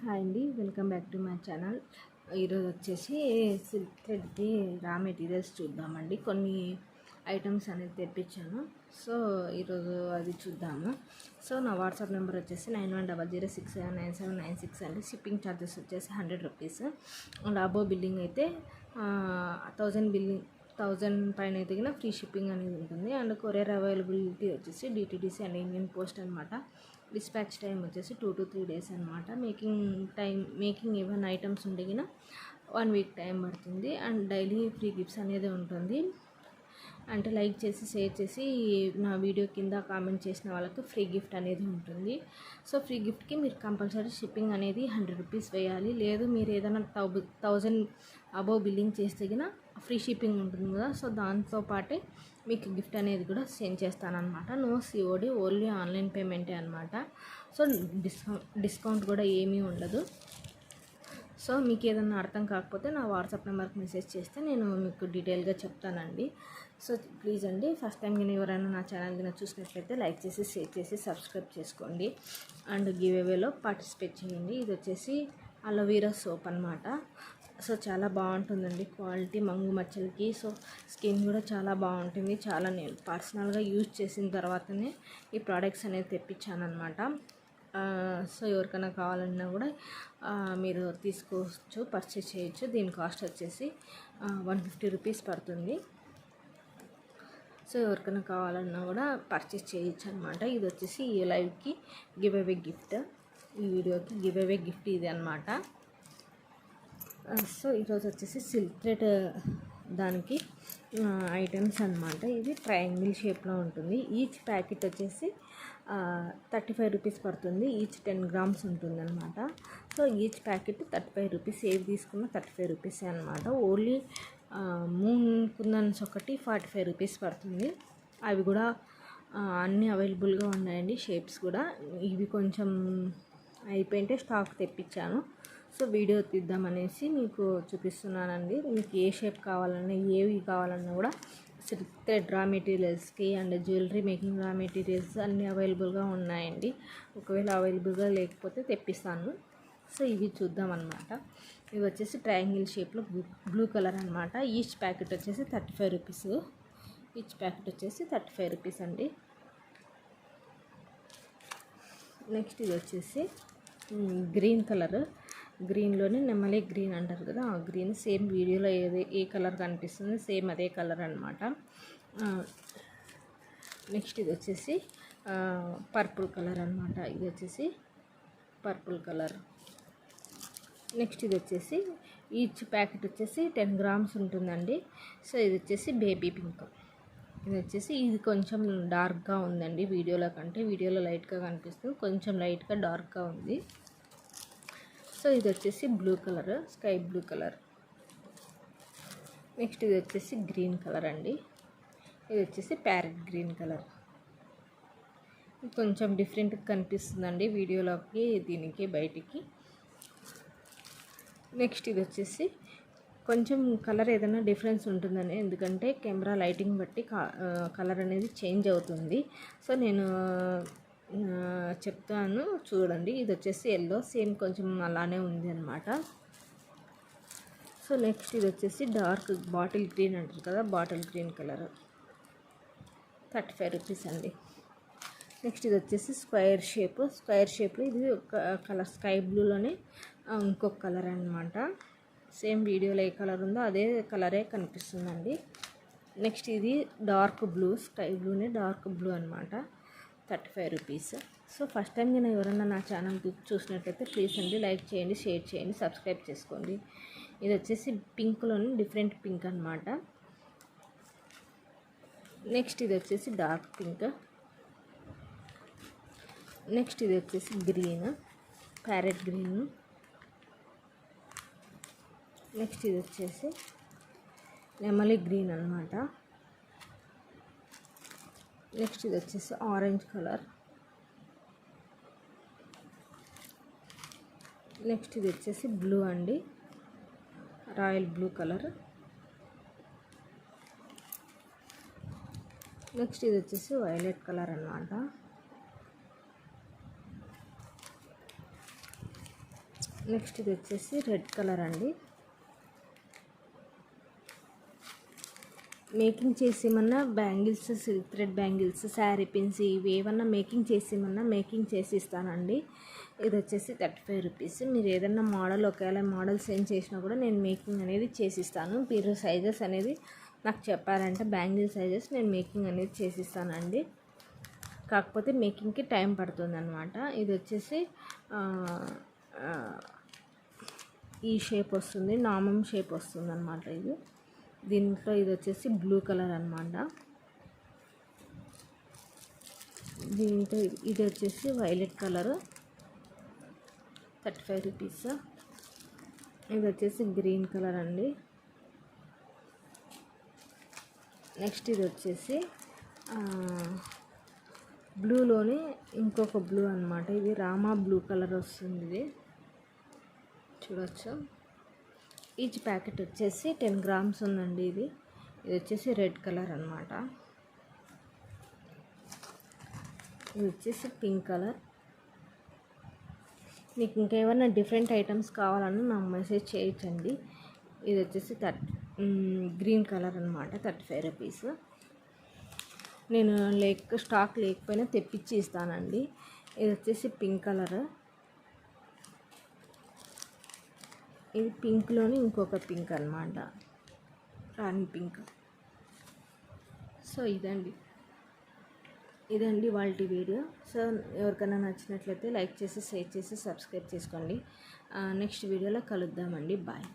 Hi అండి, welcome back to my channel. ఈరోజు వచ్చేసి సిల్క్ థ్రెడ్ది రా మెటీరియల్స్ చూద్దామండి. కొన్ని ఐటమ్స్ అనేది తెప్పించాను. సో ఈరోజు అది చూద్దాము. సో నా వాట్సాప్ నెంబర్ వచ్చేసి 9100679796 అండి. షిప్పింగ్ ఛార్జెస్ వచ్చేసి 100 రూపీస్. అండ్ అబో బిల్లింగ్ అయితే 1000 పైన ఎదిగిన ఫ్రీ షిప్పింగ్ అనేది ఉంటుంది. అండ్ కొరియర్ అవైలబిలిటీ వచ్చేసి డిటీడీసీ అండ్ ఇండియన్ పోస్ట్ అనమాట. డిస్పాచ్ టైం వచ్చేసి 2 to 3 days అనమాట. మేకింగ్ ఈవెన్ ఐటమ్స్ ఉండిగిన 1 week టైం పడుతుంది. అండ్ డైలీ ఫ్రీ గిఫ్ట్స్ అనేది ఉంటుంది. అంటే లైక్ చేసి షేర్ చేసి నా వీడియో కింద కామెంట్ చేసిన వాళ్ళకి ఫ్రీ గిఫ్ట్ అనేది ఉంటుంది. సో ఫ్రీ గిఫ్ట్కి మీరు కంపల్సరీ షిప్పింగ్ అనేది 100 రూపీస్ వేయాలి. లేదు మీరు ఏదైనా 1000 అబోవ్ బిల్లింగ్ చేస్తే గిన ఫ్రీ షిప్పింగ్ ఉంటుంది కదా. సో దాంతో పాటే మీకు గిఫ్ట్ అనేది కూడా సెండ్ చేస్తానన్నమాట. నో సిఓడి, ఓన్లీ ఆన్లైన్ పేమెంటే అనమాట. సో డిస్కౌంట్ కూడా ఏమీ ఉండదు. సో మీకు ఏదన్నా అర్థం కాకపోతే నా వాట్సాప్ నెంబర్కి మెసేజ్ చేస్తే నేను మీకు డీటెయిల్గా చెప్తానండి. సో ప్లీజ్ అండి, ఫస్ట్ టైం కానీ ఎవరైనా నా ఛానల్ కింద చూసినట్లయితే లైక్ చేసి షేర్ చేసి సబ్స్క్రైబ్ చేసుకోండి. అండ్ గివ్ అవేలో పార్టిసిపేట్ చేయండి. ఇది వచ్చేసి అలోవెరా సోప్ అనమాట. సో చాలా బాగుంటుందండి క్వాలిటీ, మంగు మచ్చలకి. సో స్కిన్ కూడా చాలా బాగుంటుంది. చాలా నేను పర్సనల్గా యూజ్ చేసిన తర్వాతనే ఈ ప్రోడక్ట్స్ అనేది తెప్పించాను అనమాట. సో ఎవరికైనా కావాలన్నా కూడా మీరు తీసుకోవచ్చు, పర్చేస్ చేయొచ్చు. దీని కాస్ట్ వచ్చేసి 150 రూపీస్ పడుతుంది. సో ఎవరికైనా కావాలన్నా కూడా పర్చేస్ చేయొచ్చు అనమాట. ఇది వచ్చేసి ఈ లైవ్కి గివ్ అవే గిఫ్ట్, ఈ వీడియోకి గివ్ అవే గిఫ్ట్ ఇది అనమాట. సో ఈరోజు వచ్చేసి సిల్క్ థ్రెడ్ దానికి ఐటమ్స్ అనమాట. ఇది ట్రయాంగిల్ షేప్లో ఉంటుంది. ఈచ్ ప్యాకెట్ వచ్చేసి 35 రూపీస్ పడుతుంది. ఈచ్ 10 grams ఉంటుంది అనమాట. So each packet 35 rupees. ఏవి తీసుకున్నా 35 రూపీసే అనమాట. ఓన్లీ మూన్ కుందన్స్ ఒకటి 45 రూపీస్ పడుతుంది. అవి కూడా అన్నీ అవైలబుల్గా ఉన్నాయండి. షేప్స్ కూడా ఇవి కొంచెం అయిపోయింటే స్టాక్ తెప్పించాను. సో వీడియో తీద్దామనేసి మీకు చూపిస్తున్నానండి. మీకు ఏ షేప్ కావాలన్నా, ఏవి కావాలన్నా కూడా సిల్క్ థ్రెడ్ రా మెటీరియల్స్కి and jewellery making raw materials అన్నీ అవైలబుల్గా ఉన్నాయండి. ఒకవేళ అవైలబుల్గా లేకపోతే తెప్పిస్తాను. సో ఇవి చూద్దాం అనమాట. ఇవి వచ్చేసి ట్రయాంగిల్ షేప్లో బ్లూ కలర్ అనమాట. ఈచ్ ప్యాకెట్ వచ్చేసి 35 రూపీస్. ఈచ్ ప్యాకెట్ వచ్చేసి 35 రూపీస్ అండి. నెక్స్ట్ ఇది వచ్చేసి గ్రీన్ కలర్. గ్రీన్లోనే నెమలి గ్రీన్ అంటారు కదా, ఆ గ్రీన్ సేమ్ వీడియోలో ఏ కలర్ కనిపిస్తుంది సేమ్ అదే కలర్ అనమాట. నెక్స్ట్ ఇది వచ్చేసి పర్పుల్ కలర్ అనమాట. ఇది వచ్చేసి పర్పుల్ కలర్. నెక్స్ట్ ఇది వచ్చేసి ఈచ్ ప్యాకెట్ వచ్చేసి 10 grams ఉంటుందండి. సో ఇది వచ్చేసి బేబీ పింక్. ఇది కొంచెం డార్క్గా ఉందండి వీడియోలో కంటే. వీడియోలో లైట్గా కనిపిస్తుంది, కొంచెం లైట్గా డార్క్గా ఉంది. సో ఇది వచ్చేసి blue colour, sky blue colour. Next ఇది వచ్చేసి గ్రీన్ కలర్ అండి. ఇది వచ్చేసి ప్యారెట్ గ్రీన్ కలర్. కొంచెం డిఫరెంట్గా కనిపిస్తుందండి వీడియోలోకి దీనికి బయటికి. నెక్స్ట్ ఇది వచ్చేసి కొంచెం కలర్ ఏదైనా డిఫరెన్స్ ఉంటుందని, ఎందుకంటే కెమెరా లైటింగ్ బట్టి కలర్ అనేది చేంజ్ అవుతుంది. సో నేను చెప్తాను చూడండి. ఇది వచ్చేసి ఎల్లో, సేమ్ కొంచెం అలానే ఉంది అనమాట. సో నెక్స్ట్ ఇది వచ్చేసి డార్క్ బాటిల్ గ్రీన్ అంటారు కదా, బాటిల్ గ్రీన్ కలర్, 35 రూపీస్ అండి. నెక్స్ట్ ఇది వచ్చేసి స్క్వేర్ షేప్లో ఇది ఒక కలర్, స్కై బ్లూలోనే ఇంకొక కలర్ అనమాట. సేమ్ వీడియోలో ఏ కలర్ ఉందో అదే కలరే కనిపిస్తుందండి. నెక్స్ట్ ఇది డార్క్ బ్లూ, స్కై బ్లూనే డార్క్ బ్లూ అనమాట, 35 రూపీస్. సో ఫస్ట్ టైం నేను ఎవరన్నా నా ఛానల్ చూసినట్లయితే ప్లీజ్ అండి లైక్ చేయండి, షేర్ చేయండి, సబ్స్క్రైబ్ చేసుకోండి. ఇది వచ్చేసి పింక్లోని డిఫరెంట్ పింక్ అనమాట. నెక్స్ట్ ఇది వచ్చేసి డార్క్ పింక్. నెక్స్ట్ ఇది వచ్చేసి గ్రీన్, ప్యారెట్ గ్రీన్. నెక్స్ట్ ఇది వచ్చేసి నెమలి గ్రీన్ అనమాట. నెక్స్ట్ ఇది వచ్చేసి ఆరెంజ్ కలర్. నెక్స్ట్ ఇది వచ్చేసి బ్లూ అండి, రాయల్ బ్లూ కలర్. నెక్స్ట్ ఇది వచ్చేసి వైలెట్ కలర్ అనమాట. నెక్స్ట్ ఇది వచ్చేసి రెడ్ కలర్ అండి. మేకింగ్ చేసేమన్నా bangles, silk thread bangles, sari pins ఇవి ఏమన్నా మేకింగ్ చేసేమన్నా మేకింగ్ చేసి ఇస్తానండి. ఇది వచ్చేసి 35 రూపీస్. మీరు ఏదన్నా మోడల్ ఒకవేళ మోడల్ సెండ్ చేసినా కూడా నేను మేకింగ్ అనేది చేసిస్తాను. మీరు సైజెస్ అనేది నాకు చెప్పారంటే బ్యాంగిల్ సైజెస్ నేను మేకింగ్ అనేది చేసిస్తానండి. కాకపోతే మేకింగ్కి టైం పడుతుంది అనమాట. ఇది వచ్చేసి ఈ షేప్ వస్తుంది, నామం షేప్ వస్తుంది అనమాట. దీంట్లో ఇది వచ్చేసి బ్లూ కలర్ అనమాట. దీంట్లో ఇది వచ్చేసి వైలెట్ కలరు, 35 రూపీస్. ఇది వచ్చేసి గ్రీన్ కలర్ అండి. నెక్స్ట్ ఇది వచ్చేసి బ్లూలోనే ఇంకొక బ్లూ అనమాట. ఇది రామా బ్లూ కలర్ వస్తుంది. ఇది చూడొచ్చు. ఈచ్ ప్యాకెట్ వచ్చేసి 10 గ్రామ్స్ ఉందండి. ఇది వచ్చేసి రెడ్ కలర్ అనమాట. ఇది వచ్చేసి పింక్ కలర్. మీకు ఇంకేమైనా డిఫరెంట్ ఐటమ్స్ కావాలన్నా నాకు మెసేజ్ చేయొచ్చండి. ఇది వచ్చేసి గ్రీన్ కలర్ అనమాట, 35 రూపీస్. నేను స్టాక్ లేకపోయినా తెప్పించి ఇస్తానండి. ఇది వచ్చేసి పింక్ కలర్. ఇది పింక్లోని ఇంకొక పింక్ అనమాట, రాణి పింక్. సో ఇదండి వాళ్ళ వీడియో. సో ఎవరికైనా నచ్చినట్లయితే లైక్ చేసి, షేర్ చేసి, సబ్స్క్రైబ్ చేసుకోండి. నెక్స్ట్ వీడియోలో కలుద్దామండి. బాయ్.